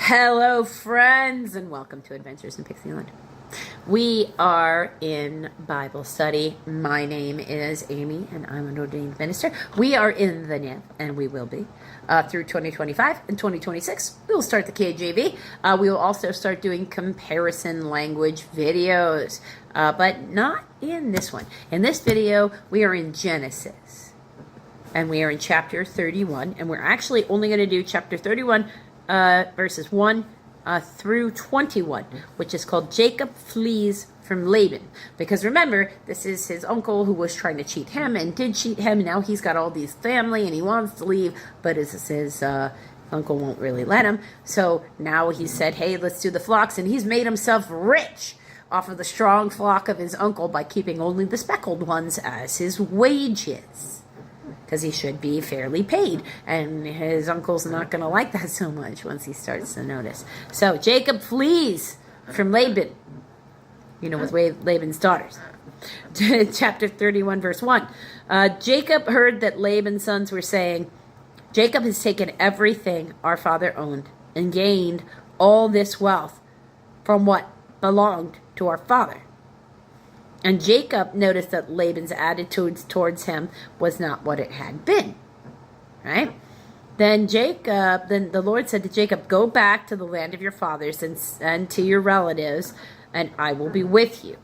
Hello, friends, and welcome to Adventures in Pixieland. We are in Bible study. My name is Amy, and I'm an ordained minister. We are in the NIV, and we will be through 2025 and 2026. We will start the KJV. We will also start doing comparison language videos, but not in this one. In this video, we are in Genesis, and we are in chapter 31, and we're actually only going to do chapter 31 verses 1 through 21, which is called Jacob Flees from Laban. Because remember, this is his uncle who was trying to cheat him and did cheat him. Now he's got all these family and he wants to leave, but his uncle won't really let him. So now he said, hey, let's do the flocks. And he's made himself rich off of the strong flock of his uncle by keeping only the speckled ones as his wages. Because he should be fairly paid. And his uncle's not going to like that so much once he starts to notice. So Jacob flees from Laban. You know, with Laban's daughters. Chapter 31, verse 1. Jacob heard that Laban's sons were saying, Jacob has taken everything our father owned and gained all this wealth from what belonged to our father. And Jacob noticed that Laban's attitude towards him was not what it had been. Right? Then the Lord said to Jacob, go back to the land of your fathers and to your relatives, and I will be with you.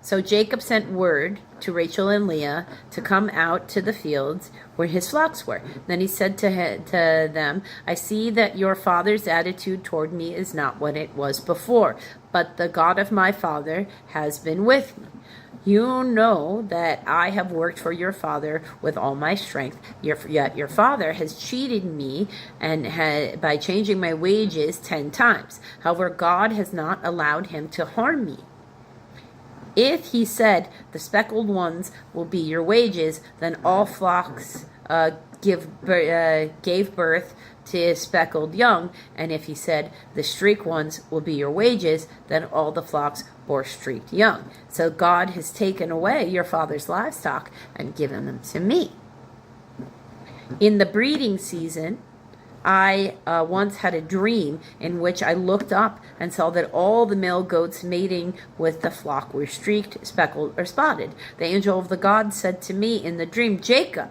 So Jacob sent word to Rachel and Leah to come out to the fields where his flocks were. Then he said to them, I see that your father's attitude toward me is not what it was before, but the God of my father has been with me. You know that I have worked for your father with all my strength, yet your father has cheated me and by changing my wages 10 times. However, God has not allowed him to harm me. If he said, the speckled ones will be your wages, then all flocks gave birth to speckled young. And if he said, the streaked ones will be your wages, then all the flocks bore streaked young. So God has taken away your father's livestock and given them to me. In the breeding season, I once had a dream in which I looked up and saw that all the male goats mating with the flock were streaked, speckled, or spotted. The angel of the God said to me in the dream, Jacob.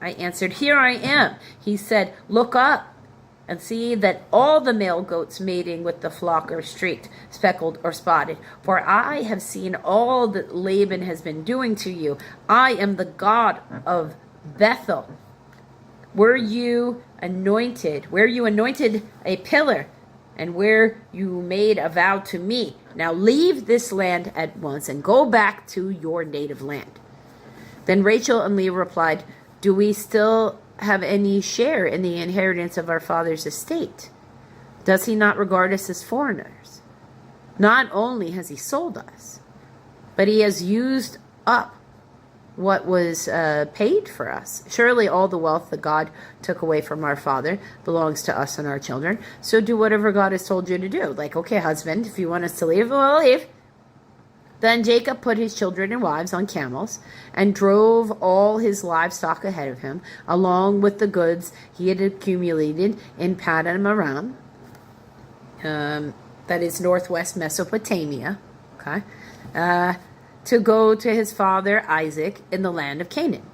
I answered, here I am. He said, look up and see that all the male goats mating with the flock are streaked, speckled, or spotted. For I have seen all that Laban has been doing to you. I am the God of Bethel. Where you anointed a pillar, and where you made a vow to me. Now leave this land at once and go back to your native land. Then Rachel and Leah replied, do we still have any share in the inheritance of our father's estate? Does he not regard us as foreigners? Not only has he sold us, but he has used up what was paid for us. Surely all the wealth that God took away from our father belongs to us and our children. So do whatever God has told you to do. Like, okay, husband, if you want us to leave, we'll leave. Then Jacob put his children and wives on camels and drove all his livestock ahead of him, along with the goods he had accumulated in Paddan Aram, that is northwest Mesopotamia, okay, to go to his father Isaac in the land of Canaan.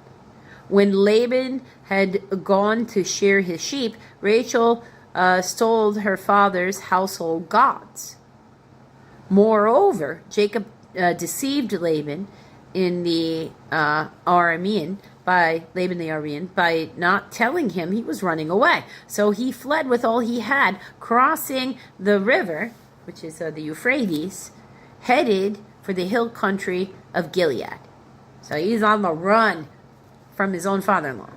When Laban had gone to shear his sheep, Rachel stole her father's household gods. Moreover, Jacob deceived Laban in the Aramean by not telling him he was running away. So he fled with all he had, crossing the river, which is the Euphrates, headed for the hill country of Gilead. So he's on the run from his own father-in-law.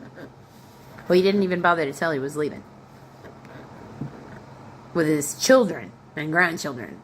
Well, he didn't even bother to tell he was leaving with his children and grandchildren.